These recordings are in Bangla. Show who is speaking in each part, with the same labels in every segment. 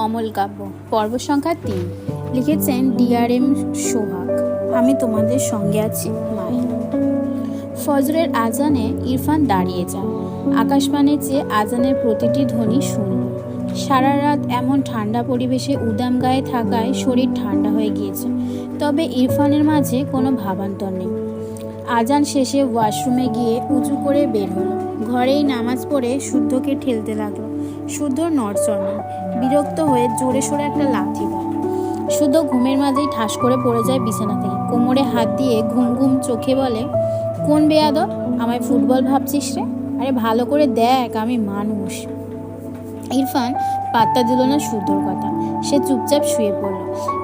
Speaker 1: অমল কাব্য পর্ব সংখ্যা ৩। লিখেছেন DRM সোহাগ। আমি তোমাদের সঙ্গে আছি মাই। ফজরের আজানে ইরফান দাঁড়িয়ে যায়। আকাশবাণীর চেয়ে আজানের প্রতিটি ধ্বনি শুনল। সারা রাত এমন ঠান্ডা পরিবেশে উদাম গায়ে থাকায় শরীর ঠান্ডা হয়ে গিয়েছে, তবে ইরফানের মাঝে কোনো ভাবান্তর নেই। আজান শেষে ওয়াশরুমে গিয়ে উঁচু করে বের হলো। ঘরেই নামাজ পড়ে শুদ্ধকে ঠেলতে লাগলো। শুদ্ধর নড়চড় নেই। বিরক্ত হয়ে জোরে সোরে একটা লাথি দেয়। শুদ্ধ ঘুমের মাঝেই ঠাস করে পড়ে যায় বিছানা থেকে। কোমরে হাত দিয়ে ঘুম ঘুম চোখে বলে, কোন বেয়াদব, আমায় ফুটবল ভাবছিস রে? আরে ভালো করে দেখ আমি মানুষ। ইরফান পাত্তা দিল না শুদ্ধর কথা। সে চুপচাপ শুয়ে পড়ল।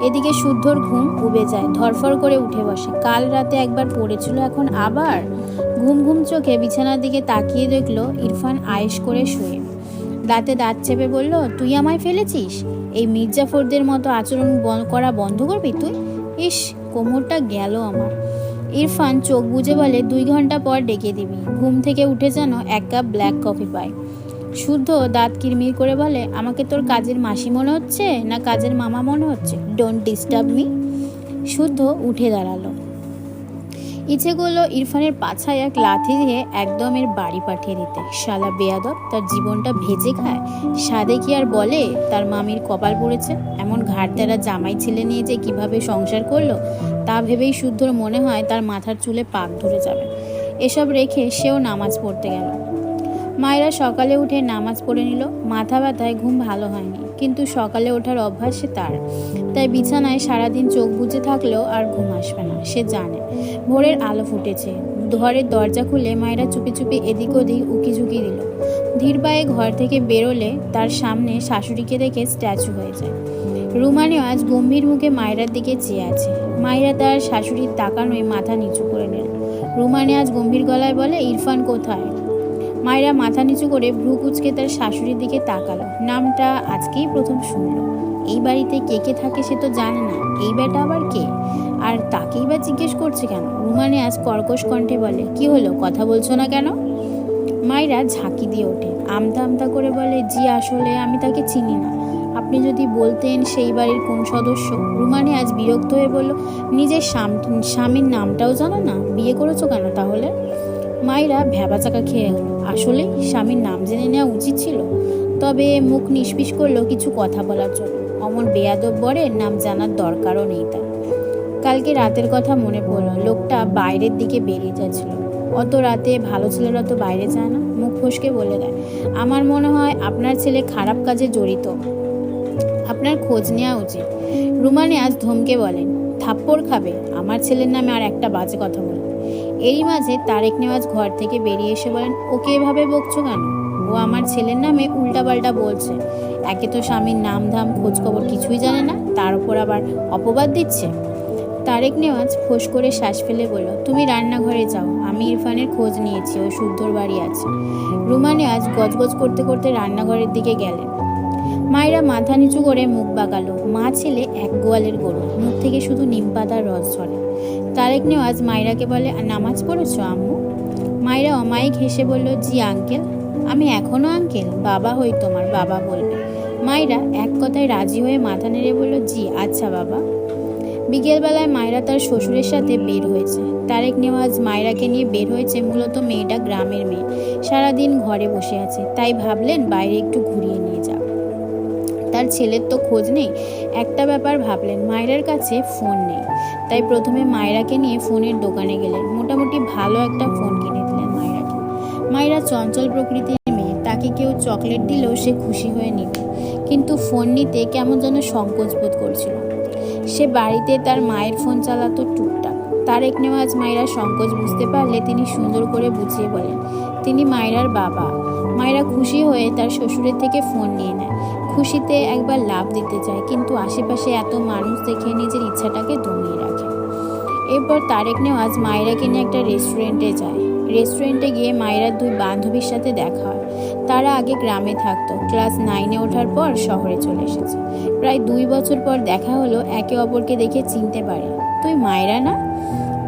Speaker 1: এদিকে শুদ্ধর ঘুম উবে যায়, ধরফর করে উঠে বসে। কাল রাতে একবার পড়েছিল, এখন আবার। ঘুম ঘুম চোখে বিছানার দিকে তাকিয়ে দেখলো ইরফান আয়েশ করে শুয়ে। দাঁতে দাঁত চেপে বলল, তুই আমায় ফেলেছিস? এই মির্জাফরদের মতো আচরণ করা বন্ধ করবি তুই? ইস, কোমরটা গেল আমার। ইরফান চোখ বুজে বলে, 2 ঘন্টা পর ডেকে দিবি। ঘুম থেকে উঠে যেন 1 কাপ ব্ল্যাক কফি পায়। শুদ্ধ দাঁত কিরমির করে বলে, আমাকে তোর কাজের মাসি মনে হচ্ছে না কাজের মামা মনে হচ্ছে? Don't disturb me. শুদ্ধ উঠে দাঁড়ালো। ইচ্ছে করলো ইরফানের পাছায় এক লাথি দিয়ে একদম এর বাড়ি পাঠিয়ে দিতে। শালা বেয়াদব, তার জীবনটা ভেজে খায়। সাদে কি আর বলে তার মামির কপাল পড়েছে? এমন ঘাড়তেরা জামাই ছেলে নিয়ে যে কিভাবে সংসার করলো তা ভেবেই শুদ্ধর মনে হয় তার মাথার চুলে পাক ধরে যাবে। এসব রেখে সেও নামাজ পড়তে গেল। মায়েরা সকালে উঠে নামাজ পড়ে নিল। মাথা ব্যথায় ঘুম ভালো হয়নি, কিন্তু সকালে ওঠার অভ্যাস সে তার। তাই বিছানায় সারাদিন চোখ বুজে থাকলেও আর ঘুম আসবে না, সে জানে। ভোরের আলো ফুটেছে। ঘরের দরজা খুলে মায়েরা চুপি চুপি এদিক ওদিক উকিঝুঁকি দিল। ধীর পায়ে ঘর থেকে বেরোলে তার সামনে শাশুড়িকে দেখে স্ট্যাচু হয়ে যায়। রুমানিও আজ গম্ভীর মুখে মায়েরার দিকে চেয়ে আছে। মায়েরা তার শাশুড়ির তাকানোয় মাথা নিচু করে নিল। রুমানি আজ গম্ভীর গলায় বলে, ইরফান কোথায়? মায়েরা মাথা নিচু করে ভ্রু কুঁচকে তার শাশুড়ির দিকে তাকালো। নামটা আজকেই প্রথম শুনল। এই বাড়িতে কে কে থাকে সে তো জানে না, এই বেটা আবার কে? আর তাকেই বা জিজ্ঞেস করছে কেন? রুমানি আজ কর্কশ কণ্ঠে বলে, কি হলো, কথা বলছো না কেন? মায়েরা ঝাঁকি দিয়ে ওঠে। আমতা আমতা করে বলে, জি আসলে আমি তাকে চিনি না। আপনি যদি বলতেন সেই বাড়ির কোন সদস্য। রুমানি আজ বিরক্ত হয়ে বলল, নিজের স্বামীর নামটাও জানো না? বিয়ে করেছো কেন তাহলে? মায়েরা ভ্যাবাচাকা খেয়ে গেল। আসলে স্বামীর নাম জেনে নেওয়া উচিত ছিল, তবে মুখ নিষ্পিস করলো কিছু কথা বলার জন্য। অমন বেয়াদব বরের নাম জানার দরকারও নেই তার। কালকে রাতের কথা মনে পড়ল। লোকটা বাইরের দিকে বেরিয়ে যাচ্ছিল। অত রাতে ভালো ছেলেরা তো বাইরে যায় না। মুখ ফসকে বলে দেয়, আমার মনে হয় আপনার ছেলে খারাপ কাজে জড়িত, আপনার খোঁজ নেওয়া উচিত। রুমানি আজ ধমকে বলেন, থাপ্পড় খাবে আমার ছেলের নামে আর একটা বাজে কথা বলে। এরই মাঝে তারেক নেওয়াজ ঘর থেকে বেরিয়ে এসে বলেন, ওকে এভাবে বকছো কেন? ও আমার ছেলের নামে উল্টাপাল্টা বলছে। একে তো স্বামীর নাম ধাম খোঁজ খবর কিছুই জানে না, তার উপর আবার অপবাদ দিচ্ছে। তারেক নেওয়াজ ফোঁস করে শ্বাস ফেলে বলল, তুমি রান্নাঘরে যাও, আমি ইরফানের খোঁজ নিয়েছি, ও শুদ্ধর বাড়ি আছে। রুমা নেওয়াজ গজগজ করতে করতে রান্নাঘরের দিকে গেলেন। মায়েরা মাথা নিচু করে মুখ বাগালো। মা ছেলে এক গোয়ালের গরু, মুখ থেকে শুধু নিম পাতার রস ঝরে। তারেক নেওয়াজ মায়েরাকে বলে, নামাজ পড়েছো আম্মু? মায়েরা অমায়িক হেসে বলল, জি আঙ্কেল। আমি এখনো আঙ্কেল? বাবা হই তোমার, বাবা বলবে। মায়েরা এক কথায় রাজি হয়ে মাথা নেড়ে বলল, জি আচ্ছা বাবা। বিকেলবেলায় মায়েরা তার শ্বশুরের সাথে বের হয়েছে। তারেক নেওয়াজ মায়েরাকে নিয়ে বের হয়েছে। মূলত মেয়েটা গ্রামের মেয়ে, সারাদিন ঘরে বসে আছে, তাই ভাবলেন বাইরে একটু ঘুরিয়ে নিয়ে যাও। তার ছেলের তো খোঁজ নেই। একটা ব্যাপার ভাবলেন, মায়েরার কাছে ফোন নেই, তাই প্রথমে মায়েরাকে নিয়ে ফোনের দোকানে গেলেন। মোটামুটি ভালো একটা ফোন কিনে দিলেন মায়েরাকে। মায়েরা চঞ্চল প্রকৃতির মেয়ে, তাকে কেউ চকলেট দিলেও সে খুশি হয়ে নিত, কিন্তু ফোন নিতে কেমন যেন সংকোচ বোধ করছিল। সে বাড়িতে তার মায়ের ফোন চালাতো টুকটাক। তারেক নেওয়াজ মায়েরা সংকোচ বুঝতে পারলে তিনি সুন্দর করে বুঝিয়ে বলেন, তিনি মায়েরার বাবা। মায়েরা খুশি হয়ে তার শ্বশুরের থেকে ফোন নিয়ে নেয়। খুশিতে একবার লাভ দিতে চায়, কিন্তু আশেপাশে এত মানুষ দেখে নিজের ইচ্ছাটাকে দমিয়ে রাখে। এরপর তারেক নেওয়াজ মায়েরাকে নিয়ে একটা রেস্টুরেন্টে যায়। রেস্টুরেন্টে গিয়ে মায়েরার 2 বান্ধবীর সাথে দেখা হয়। তারা আগে গ্রামে থাকতো, ক্লাস 9-এ ওঠার পর শহরে চলে এসেছে। প্রায় 2 বছর পর দেখা হলো। একে অপরকে দেখে চিনতে পারে, তুই মায়েরা না?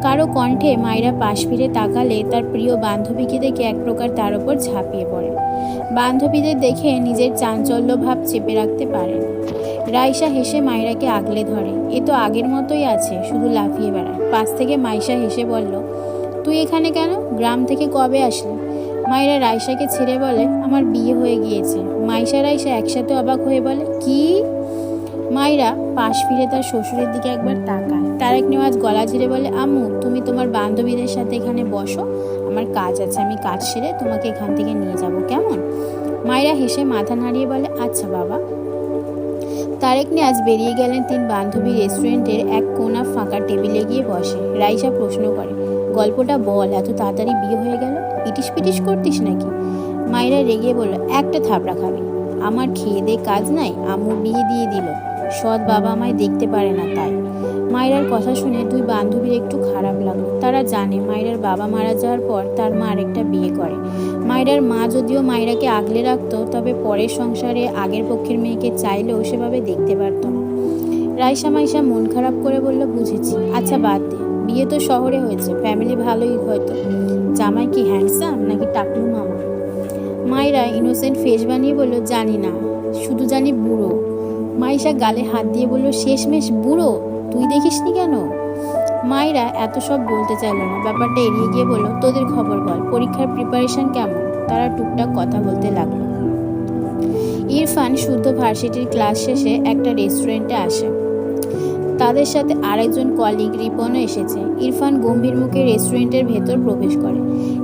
Speaker 1: কারো কণ্ঠে মায়েরা পাশ ফিরে তাকালে তার প্রিয় বান্ধবীকে দেখে এক প্রকার তার ওপর ঝাঁপিয়ে পড়ে। বান্ধবীদের দেখে নিজের চাঞ্চল্য ভাব চেপে রাখতে পারে না। রাইসা হেসে মায়রাকে আগলে ধরে। এ তো আগের মতোই আছে, শুধু লাফিয়ে বেড়ায়। পাশ থেকে মাইশা হেসে বলল, তুই এখানে কেন? গ্রাম থেকে কবে আসলি? মায়েরা রাইসাকে ছেড়ে বলে, আমার বিয়ে হয়ে গিয়েছে। মাইশা রাইসা একসাথে অবাক হয়ে বলে, কি? মায়েরা পাশ ফিরে তার শ্বশুরের দিকে একবার তাকায়। তারেক নেওয়াজ গলা ঝেড়ে বলে, আম্মু তুমি তোমার বান্ধবীদের সাথে এখানে বসো, আমার কাজ আছে, আমি কাজ সেরে তোমাকে এখান থেকে নিয়ে যাব, কেমন? মায়েরা হেসে মাথা নাড়িয়ে বলে, আচ্ছা বাবা। তারেক নেওয়াজ বেরিয়ে গেলেন। তিন বান্ধবী রেস্টুরেন্টের এক কোণা ফাঁকা টেবিলে গিয়ে বসে। রাইসা প্রশ্ন করে, গল্পটা বল, এত তাড়াতাড়ি বিয়ে হয়ে গেল? ইটিস পিটিস করতিস নাকি? মায়েরা রেগে বলল, একটা থাপড়া খাবি? আমার খেয়ে দে কাজ নাই, আম্মুর বিয়ে দিয়ে দিল। সৎ বাবা আমায় দেখতে পারে না তাই। মায়েরার কথা শুনে দুই বান্ধবীর একটু খারাপ লাগলো। তারা জানে মায়েরার বাবা মারা যাওয়ার পর তার মা আরেকটা বিয়ে করে। মায়েরার মা যদিও মায়েরাকে আগলে রাখতো, তবে পরের সংসারে আগের পক্ষের মেয়েকে চাইলেও সেভাবে দেখতে পারত না। রাইসা মাইশা মন খারাপ করে বলল, বুঝেছি, আচ্ছা বাদ দে, বিয়ে তো শহরে হয়েছে, ফ্যামিলি ভালোই হয়তো। জামাই কি হ্যান্ডসাম নাকি টাকলু মামা? মায়েরা ইনোসেন্ট ফেস বানিয়ে বলল, জানি না, শুধু জানি বুড়ো। মাইশা গালে হাত দিয়ে বলল, শেষমেশ বুড়ো? তুই দেখিসনি কেন? মায়েরা এত সব বলতে চাইল না, ব্যাপারটা এড়িয়ে গিয়ে বলল, তোদের খবর বল, পরীক্ষার প্রিপারেশন কেমন? তারা টুকটাক কথা বলতে লাগলো। ইরফান শুদ্ধ ভার্সিটির ক্লাস শেষে একটা রেস্টুরেন্টে আসে। তাদের সাথে আরেকজন কলিগ রিপনও এসেছে। ইরফান গম্ভীর মুখে রেস্টুরেন্টের ভেতর প্রবেশ করে।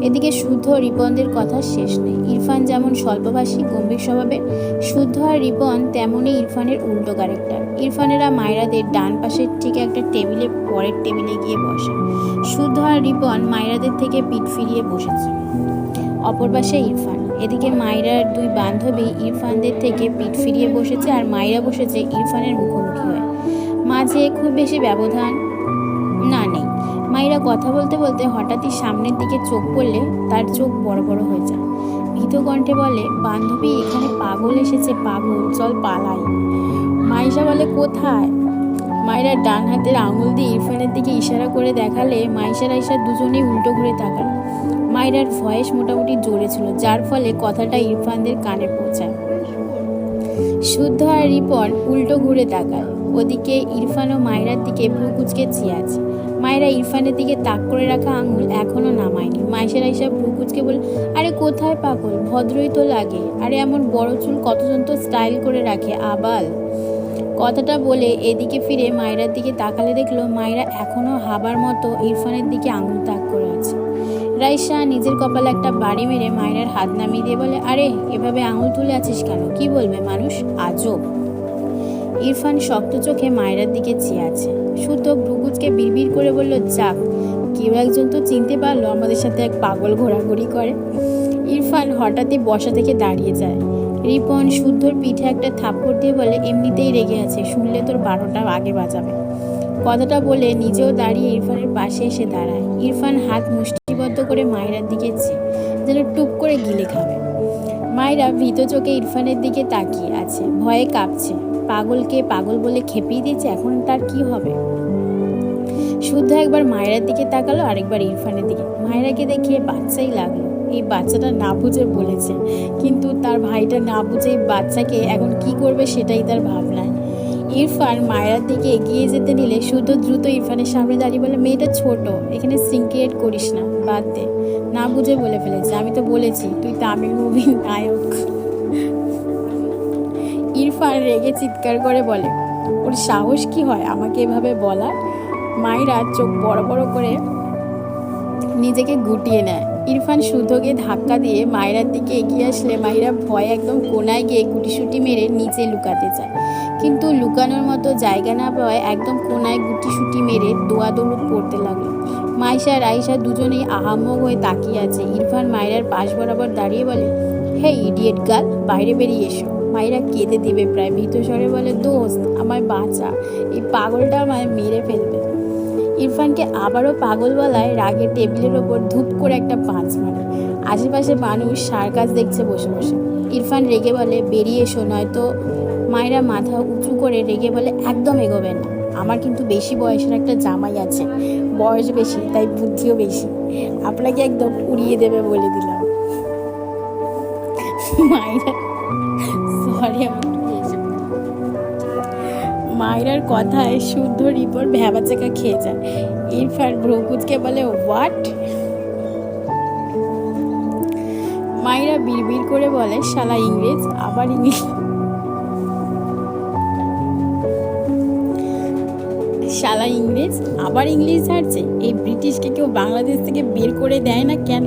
Speaker 1: এদিকে শুদ্ধ রিপনদের কথা শেষ নেই। ইরফান যেমন স্বল্পভাষী গম্ভীর স্বভাবের, শুদ্ধ আর রিপন তেমনই ইরফানের উল্টো ক্যারেক্টার। ইরফানেরা মায়রাদের ডান পাশের ঠিক একটা টেবিলে পরের টেবিলে গিয়ে বসে। শুদ্ধ আর রিপন মায়রাদের থেকে পিঠ ফিরিয়ে বসেছে। অপর পাশে ইরফান। এদিকে মায়রার দুই বান্ধবী ইরফানদের থেকে পিঠ ফিরিয়ে বসেছে, আর মায়রা বসেছে ইরফানের মুখোমুখি হয়ে। মাঝে খুব বেশি ব্যবধান না নেই। মায়েরা কথা বলতে বলতে হঠাৎই সামনের দিকে চোখ পড়লে তার চোখ বড় বড় হয়ে যায়। ভীত কণ্ঠে বলে, বান্ধবী এখানে পাগল এসেছে, পাগল, চল পালাই। মাইশা বলে, কোথায়? মায়েরা ডান হাতের আঙুল দিয়ে ইরফানের দিকে ইশারা করে দেখালে মাইশা রাইশা দুজনেই উল্টো ঘুরে তাকাল। মায়েরার ভয়েস মোটামুটি জোরে ছিল, যার ফলে কথাটা ইরফানদের কানে পৌঁছায়। শুদ্ধ আর রিপন উল্টো ঘুরে তাকায়। ওদিকে ইরফান ও মায়েরার দিকে ভ্রু কুচকে চেয়ে আছে। মায়েরা ইরফানের দিকে তাক করে রাখা আঙুল এখনো নামায়নি। মাইশা রাইসা ভ্রু কুচকে বলে, আরে কোথায় পাগল, ভদ্রই তো লাগে, আরে এমন বড় চুল কতজন তো স্টাইল করে রাখে, আবাল। কথাটা বলে এদিকে ফিরে মায়েরার দিকে তাকালে দেখলো মায়েরা এখনো হাবার মতো ইরফানের দিকে আঙুল তাক করে আছে। রাইসা নিজের কপালে একটা বাড়ি মেরে মায়েরার হাত নামিয়ে দিয়ে বলে, আরে এভাবে আঙুল তুলে আছিস কেন? কি বলবে মানুষ, আজব। ইরফান শক্ত চোখে মায়েরার দিকে চেয়ে আছে। শুদ্ধ ভ্রুকুচকে বিড়বিড় করে বলল, যাক, কেউ একজন তো চিনতে পারলো আমাদের সাথে এক পাগল ঘোরাঘুরি করে। ইরফান হঠাৎই বসা থেকে দাঁড়িয়ে যায়। রিপন শুদ্ধর পিঠে একটা থাপ্পড় দিয়ে বলে, এমনিতেই রেগে আছে, শুনলে তোর 12টা আগে বাজাবে। কথাটা বলে নিজেও দাঁড়িয়ে ইরফানের পাশে এসে দাঁড়ায়। ইরফান হাত মুষ্টিবদ্ধ করে মায়েরার দিকে চেয়ে যেন টুপ করে গিলে খাবে। মায়েরা ভীত চোখে ইরফানের দিকে তাকিয়ে আছে, ভয়ে কাঁপছে। পাগলকে পাগল বলে খেপিয়ে দিয়েছে, এখন তার কি হবে? শুদ্ধ একবার মায়েরার দিকে তাকালো, আরেকবার ইরফানের দিকে। মায়েরাকে দেখে বাচ্চাই লাগলো। এই বাচ্চাটা না বুঝে বলেছে, কিন্তু তার ভাইটা না বুঝে এই বাচ্চাকে এখন কি করবে সেটাই তার ভাবনা। ইরফান মায়েরার দিকে এগিয়ে যেতে নিলে শুদ্ধ দ্রুত ইরফানের সামনে দাঁড়িয়ে বলে, মেয়েটা ছোট, এখানে সিন ক্রিয়েট করিস না, বাদ দে। না বুঝে বলে ফেলেছে, আমি তো বলেছি তুই তামিল মুভি নায়ক। ইরফান রেগে চিৎকার করে বলে, ওর সাহস কি হয় আমাকে এভাবে বলার? মায়েরা চোখ বড় বড় করে নিজেকে গুটিয়ে নেয়। ইরফান শুদ্ধকে ধাক্কা দিয়ে মায়েরার দিকে এগিয়ে আসলে মায়েরা ভয় একদম কোনায় গিয়ে গুটিসুটি মেরে নিচে লুকাতে চায়, কিন্তু লুকানোর মতো জায়গা না পাওয়ায় একদম কোনায় গুটিসুটি মেরে দৌড় পড়তে লাগলো। মাইশা রাইসা দুজনেই আহাম্মক হয়ে তাকিয়ে আছে। ইরফান মায়েরার পাশ বরাবর দাঁড়িয়ে বলে, হে ইডিয়েট গার্ল, বাইরে বেরিয়ে এসো। মায়েরা কেঁদে দেবে প্রায়, ভীত স্বরে বলে, দোস্ত আমায় বাঁচা, এই পাগলটা আমায় মেরে ফেলবে। ইরফানকে আবারও পাগল বলায় রাগে টেবিলের ওপর ধূপ করে একটা পাঁচ মারে। আশেপাশে মানুষ সার্কাস দেখছে বসে বসে। ইরফান রেগে বলে, বেরিয়ে এসো, নয়তো। মায়েরা মাথা উঁচু করে রেগে বলে, একদম এগোবে না। আমার কিন্তু বেশি বয়সের একটা জামাই আছে, বয়স বেশি তাই বুদ্ধিও বেশি, আপনাকে একদম উড়িয়ে দেবে বলে দিলাম। মায়েরা সরি আমি মায়েরার কথায় শুদ্ধ রিপোর্ট ভ্যাবাচাকা খেয়ে যায়। ইরফান ভ্রকুচকে বলে হোয়াট? মায়েরা বিড়বিড় করে বলে শালা ইংরেজ, আবার ইংলিশ শালা ইংরেজ আবার ইংলিশ ছাড়ছে। এই ব্রিটিশকে কেউ বাংলাদেশ থেকে বের করে দেয় না কেন?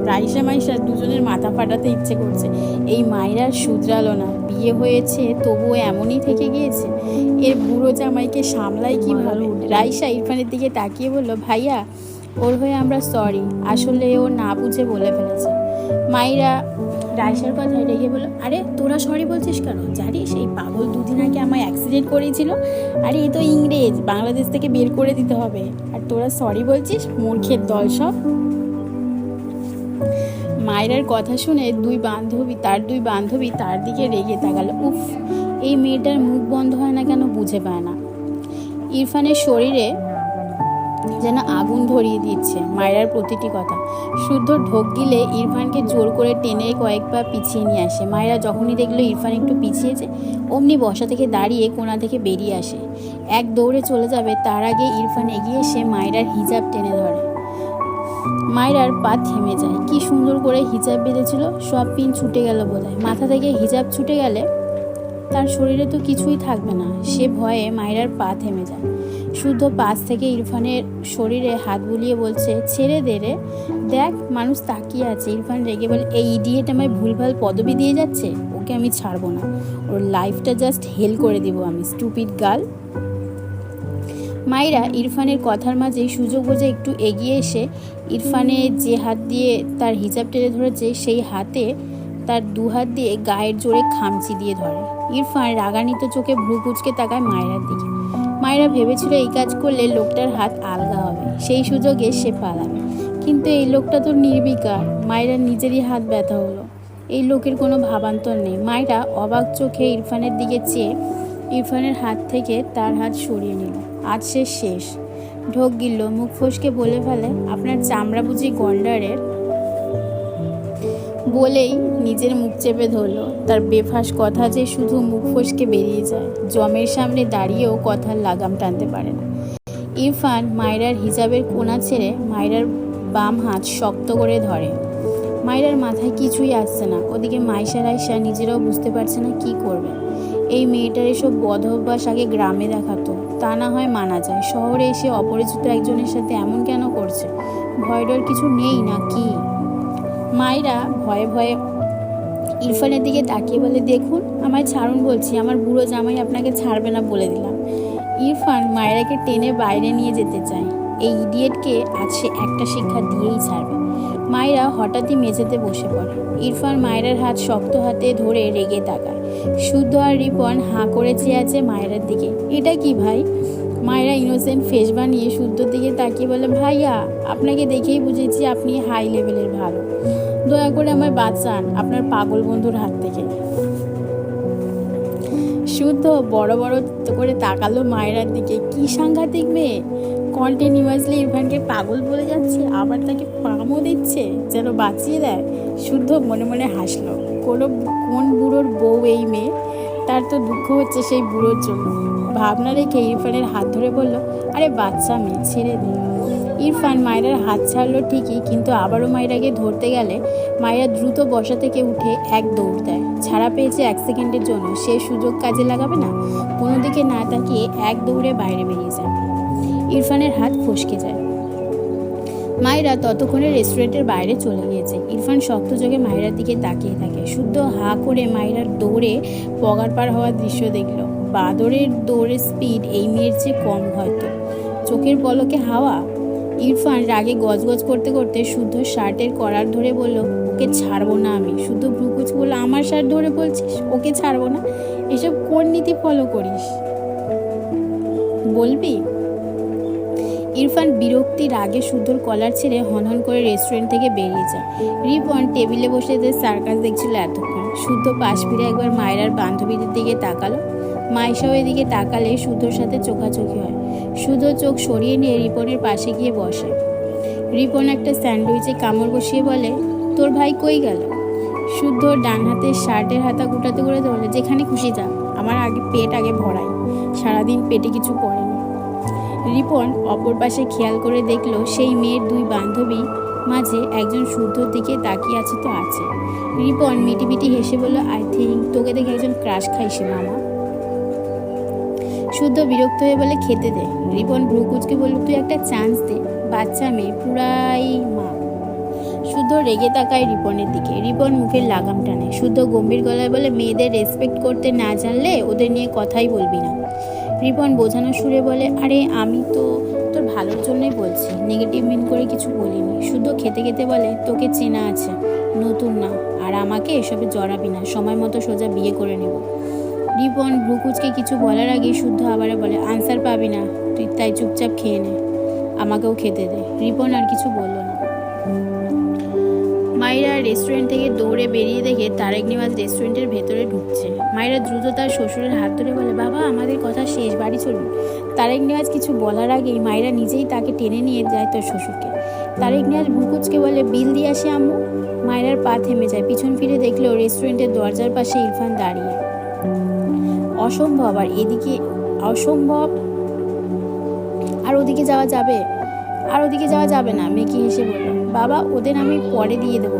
Speaker 1: রাইসা মাইসা দুজনের মাথা ফাটাতে ইচ্ছে করছে। এই মায়েরা শুধরালো না, বিয়ে হয়েছে তবুও এমনই থেকে গিয়েছে। এর বুড়ো জামাইকে সামলায় কিভাবে? রাইসা ইরফানের দিকে তাকিয়ে বলল, ভাইয়া ওর হয়ে আমরা সরি, আসলে ও না বুঝে বলে ফেলেছে। মায়েরা রাইসার কথায় রেগে বলল, আরে তোরা সরি বলছিস কেন? জানিস এই পাগল দুদিন আগে আমায় অ্যাক্সিডেন্ট করেছিল। আরে এ তো ইংরেজ, বাংলাদেশ থেকে বের করে দিতে হবে, আর তোরা সরি বলছিস? মূর্খের দল সব। মায়েরার কথা শুনে দুই বান্ধবী তার দিকে রেগে তাকালো। উফ, এই মেয়েটার মুখ বন্ধ হয় না কেন বুঝে পায় না। ইরফানের শরীরে যেন আগুন ধরিয়ে দিচ্ছে মায়েরার প্রতিটি কথা। শুদ্ধ ঢোক গিলে ইরফানকে জোর করে টেনে কয়েক পা পিছিয়ে নিয়ে আসে। মায়েরা যখনই দেখলো ইরফান একটু পিছিয়েছে, অমনি বসা থেকে দাঁড়িয়ে কোণা থেকে বেরিয়ে আসে। এক দৌড়ে চলে যাবে, তার আগে ইরফান এগিয়ে এসে মায়েরার হিজাব টেনে ধরে। মায়েরার পা থেমে যায়। কি সুন্দর করে হিজাব বেঁধেছিল, সব পিন ছুটে গেল বোধহয়। মাথা থেকে হিজাব ছুটে গেলে তার শরীরে তো কিছুই থাকবে না। সে ভয়ে মায়েরার পা থেমে যায়। শুদ্ধ পাশ থেকে ইরফানের শরীরে হাত বুলিয়ে বলছে, ছেড়ে দে রে, দেখ মানুষ তাকিয়ে আছে। ইরফান রেগে বলে, এই ইডিয়েট আমায় ভুলভাল পদবি দিয়ে যাচ্ছে, ওকে আমি ছাড়বো না, ওর লাইফটা জাস্ট হেল করে দিব আমি, স্টুপিড গার্ল। মায়েরা ইরফানের কথার মাঝেই সুযোগ বুঝে একটু এগিয়ে এসে ইরফানের যে হাত দিয়ে তার হিজাব টেনে ধরেছে সেই হাতে তার দু হাত দিয়ে গায়ের জোরে খামচি দিয়ে ধরে। ইরফান রাগান্বিত চোখে ভ্রু কুঁচকে তাকায় মায়েরার দিকে। মায়েরা ভেবেছিল এই কাজ করলে লোকটার হাত আলগা হবে, সেই সুযোগে সে পালাবে, কিন্তু এই লোকটা তো নির্বিকার। মায়েরার নিজেরই হাত ব্যথা হলো। এই লোকের কোনো ভাবান্তর নেই। মায়েরা অবাক চোখে ইরফানের দিকে চেয়ে ইরফানের হাত থেকে তার হাত সরিয়ে নিল। আজ সে শেষ। ঢোক গিলল, মুখ ফসকে বলে ফেলে, আপনার চামড়া বুঝি গন্ডারের? বলেই নিজের মুখ চেপে ধরল। তার বেফাস কথা যে শুধু মুখ ফসকে বেরিয়ে যায়, জমের সামনে দাঁড়িয়েও কথার লাগাম টানতে পারে না। ইরফান মায়েরার হিজাবের কোণা ছেড়ে মায়েরার বাম হাত শক্ত করে ধরে। মায়েরার মাথায় কিছুই আসছে না। ওদিকে মাইশা রাইসা নিজেরাও বুঝতে পারছে না কি করবে। এই মেয়েটার এসব বদ অভ্যাস আগে গ্রামে দেখাতো, তা না হয় মানা যায়, শহরে এসে অপরিচিত একজনের সাথে এমন কেন করছে? ভয় ডর কিছু নেই না কি? মায়েরা ভয়ে ভয়ে ইরফানের দিকে তাকিয়ে বলে, দেখুন আমায় ছাড়ুন বলছি, আমার বুড়ো জামাই আপনাকে ছাড়বে না বলে দিলাম। ইরফান মায়েরাকে টেনে বাইরে নিয়ে যেতে চায়। এই ইডিয়েটকে আজ সে একটা শিক্ষা দিয়েই ছাড়বে। মায়েরা হঠাৎই মেঝেতে বসে পড়ে। ইরফান মায়েরার হাত শক্ত হাতে ধরে রেগে তাকায়। শুদ্ধ আর রিপন হাঁ করে চেয়ে আছে মায়েরার দিকে। এটা কি ভাই? মায়েরা ইনোসেন্ট ফেস বানিয়ে শুদ্ধর দিকে তাকিয়ে বলে, ভাইয়া আপনাকে দেখেই বুঝেছি আপনি হাই লেভেলের ভালো, দয়া করে আমায় বাঁচান আপনার পাগল বন্ধুর হাত থেকে। শুদ্ধ বড় বড় করে তাকালো মায়েরার দিকে। কি সাংঘাতিক মেয়ে, কন্টিনিউয়াসলি ইরফানকে পাগল বলে যাচ্ছে, আবার তাকে পামও দিচ্ছে যেন বাঁচিয়ে দেয়। শুদ্ধ মনে মনে হাসলো। কোন বুড়োর বউ এই মেয়ে? তার তো দুঃখ হচ্ছে সেই বুড়োর জন্য। ভাবনা রেখে ইরফানের হাত ধরে বলল, আরে বাচ্চা মেয়ে, ছেড়ে দে। ইরফান মায়েরার হাত ছাড়লো ঠিকই, কিন্তু আবারও মায়েরাকে ধরতে গেলে মায়েরা দ্রুত বসা থেকে উঠে এক দৌড় দেয়। ছাড়া পেয়েছে 1 সেকেন্ডের জন্য, সে সুযোগ কাজে লাগাবে না? কোনো দিকে না তাকিয়ে এক দৌড়ে বাইরে বেরিয়ে যায়। ইরফানের হাত ফসকে যায়। মায়েরা ততক্ষণে রেস্টুরেন্টের বাইরে চলে গিয়েছে। ইরফান শক্ত চোখে মায়েরার দিকে তাকিয়ে থাকে। শুদ্ধ হা করে মায়েরার দৌড়ে পগার পার হওয়ার দৃশ্য দেখল। বাদরের দৌড়ের স্পিড এই মেয়ের চেয়ে কম হয়তো। চোখের পলকে হাওয়া। ইরফান রাগে গজগজ করতে করতে শুদ্ধ শার্টের কলার ধরে বলল, ওকে ছাড়বো না আমি। শুদ্ধ ভ্রুকুচ বলল, আমার শার্ট ধরে বলছিস ওকে ছাড়বো না? এসব কোন নীতি ফলো করিস বলবি? ইরফান বিরক্তি রাগে শুদ্ধর কলার ছেড়ে হনহন করে রেস্টুরেন্ট থেকে বেরিয়ে যায়। রিপন টেবিলে বসে সার্কাস দেখছিল এতক্ষণ। শুদ্ধ পাশ ফিরে একবার মায়েরার বান্ধবীদের দিকে তাকালো। মাইশাও এদিকে তাকালে শুদ্ধর সাথে চোখাচোখি হয়। শুদ্ধ চোখ সরিয়ে নিয়ে রিপনের পাশে গিয়ে বসে। রিপন একটা স্যান্ডউইচে কামড় বসিয়ে বলে, তোর ভাই কই গেল? শুদ্ধ ডান হাতের শার্টের হাতা গুটাতে গুটাতে বলে, যেখানে খুশি যা, আমার পেট আগে ভরাই, সারাদিন পেটে কিছু পড়েনি। রিপন অপর পাশে খেয়াল করে দেখলো সেই মেয়ের দুই বান্ধবী মাঝে একজন শুদ্ধর দিকে তাকিয়ে আছে তো আছে। রিপন মিটিমিটি হেসে বলল, আই থিঙ্ক তোকে দেখে একজন ক্রাশ খাইছে মামা। শুদ্ধ বিরক্ত হয়ে বলে, খেতে দে। রিপন ভ্রুকুচকে বলল, তুই একটা চান্স দে, বাচ্চা মেয়ে পুরাই মা। শুদ্ধ রেগে তাকায় রিপনের দিকে। রিপন মুখের লাগাম টানে। শুদ্ধ গম্ভীর গলায় বলে, মেয়েদের রেসপেক্ট করতে না জানলে ওদের নিয়ে কথাই বলবি না। রিপন বোঝানো সুরে বলে, আরে আমি তো তোর ভালোর জন্যই বলছি, নেগেটিভ মিন করে কিছু বলিনি। শুদ্ধ খেতে খেতে বলে, তোকে চেনা আছে, নতুন না, আর আমাকে এসবে জড়াবি না, সময় মতো সোজা বিয়ে করে নেব। রিপন ভ্রুকুচকে কিছু বলার আগেই শুদ্ধ আবার বলে, আনসার পাবি না তুই, তাই চুপচাপ খেয়ে নে, আমাকেও খেতে দে। রিপন আর কিছু বলল না। মাইরা রেস্টুরেন্ট থেকে দৌড়ে বেরিয়ে দেখে তারেক নেওয়াজ রেস্টুরেন্টের ভেতরে ঢুকছে। মাইরা দ্রুত তার শ্বশুরের হাত ধরে বলে, বাবা আমাদের কথা শেষ, বাড়ি চলুন। তারেক নেওয়াজ কিছু বলার আগেই মাইরা নিজেই তাকে টেনে নিয়ে যায় তার শ্বশুরকে। তারেক নেওয়াজ ভ্রুকুচকে বলে, বিল দিয়ে আসে আম্মু। মাইরার পা থেমে যায়। পিছন ফিরে দেখলো রেস্টুরেন্টের দরজার পাশে ইরফান দাঁড়িয়ে। অসম্ভব, আর এদিকে অসম্ভব, আর ওদিকে যাওয়া যাবে? আর ওদিকে যাওয়া যাবে না। মেকি হেসে বলল, বাবা ওদের আমি পরে দিয়ে দেবো,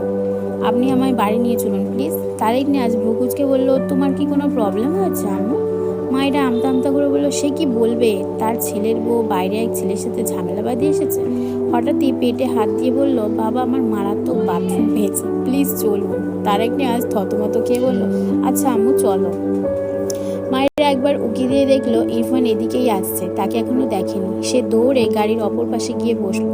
Speaker 1: আপনি আমায় বাড়ি নিয়ে চলুন প্লিজ। তারেক নেওয়াজ ভ্রুকুচকে বলল, তোমার কি কোনো প্রবলেম হয়েছে আম্মু? মায়েরা আমতা আমতা করে বললো, সে কি বলবে, তার ছেলের বউ বাইরে এক ছেলের সাথে ঝামেলা বাঁধিয়ে এসেছে। হঠাৎই পেটে হাত দিয়ে বলল, বাবা আমার মারাত্মক বাথরুম পেয়েছে, প্লিজ চলুন। তারেক নেওয়াজ থতমত খেয়ে বলল, আচ্ছা আম্মু চলো। মায়েরা একবার উকি দিয়ে দেখলো ইরফান এদিকেই আসছে, তাকে এখনো দেখেনি। সে দৌড়ে গাড়ির অপর পাশে গিয়ে বসলো।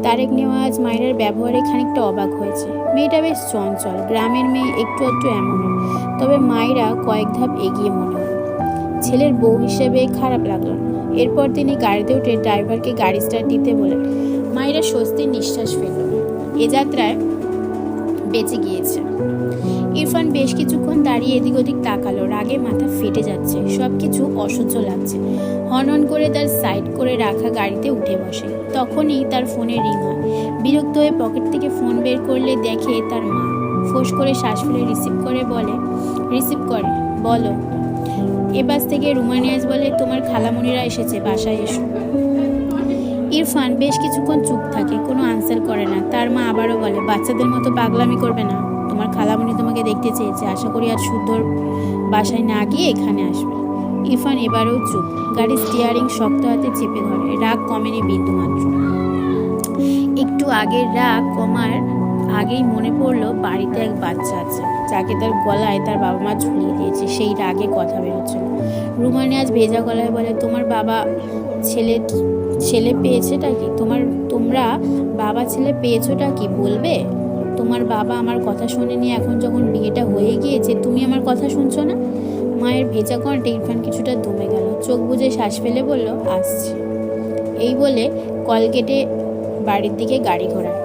Speaker 1: তারেক নেওয়াজ মায়েরার ব্যবহারে খানিকটা অবাক হয়েছে। মেয়েটা বেশ চঞ্চল, গ্রামের মেয়ে, একটু একটু এমন, তবে মায়েরা কয়েক ধাপ এগিয়ে মনে হয়। ছেলের বউ হিসেবে খারাপ লাগলো না। এরপর তিনি গাড়িতে উঠে ড্রাইভারকে গাড়ি স্টার্ট দিতে বলেন। মায়েরা স্বস্তির নিঃশ্বাস ফেলল, এ যাত্রায় বেঁচে গিয়েছে। ইরফান বেশ কিছুক্ষণ দাঁড়িয়ে এদিক ওদিক তাকালো, রাগে মাথা ফেটে যাচ্ছে, সবকিছু অসহ্য লাগছে। হনন করে তার সাইড করে রাখা গাড়িতে উঠে বসে। তখনই তার ফোনে রিং হয়। বিরক্ত হয়ে পকেট থেকে ফোন বের করলে দেখে তার মা। ফোঁস করে শ্বাস ফেলে রিসিভ করে বলো। এপাশ থেকে রুমা নিয়াজ বলে, তোমার খালামণিরা এসেছে, বাসায় এসো। ইরফান বেশ কিছুক্ষণ চুপ থাকে, কোনো আনসার করে না। তার মা আবারও বলে, বাচ্চাদের মতো পাগলামি করবে না, তোমার খালামণি তোমাকে দেখতে চেয়েছে, আশা করি আর শুদ্ধর বাসায় না গিয়ে এখানে আসবে। ইরফান এবারেও চুপ, গাড়ির স্টিয়ারিং শক্ত হাতে চেপে ধরে। রাগ কমেনি বিন্দুমাত্র। একটু আগের রাগ কমার আগেই মনে পড়লো বাড়িতে এক বাচ্চা আছে, যাকে তার গলায় তার বাবা মা ঝুলিয়ে দিয়েছে। সেই রাগে কথা বেরোচ্ছিল। রুমা নিয়াজ ভেজা গলায় বলে, তোমার বাবা ছেলে পেয়েছেটা কি? তোমরা বাবা ছেলে পেয়েছোটা কি বলবে? তোমার বাবা আমার কথা শোনেনি, এখন যখন বিয়েটা হয়ে গিয়েছে তুমি আমার কথা শুনছো না? মায়ের ভেজা কণ্ঠে ইরফান কিছুটা দমে গেল, চোখ বুজে শ্বাস ফেলে বলল, আসছে। এই বলে কলগেটে বাড়ির দিকে গাড়ি ঘোরায়।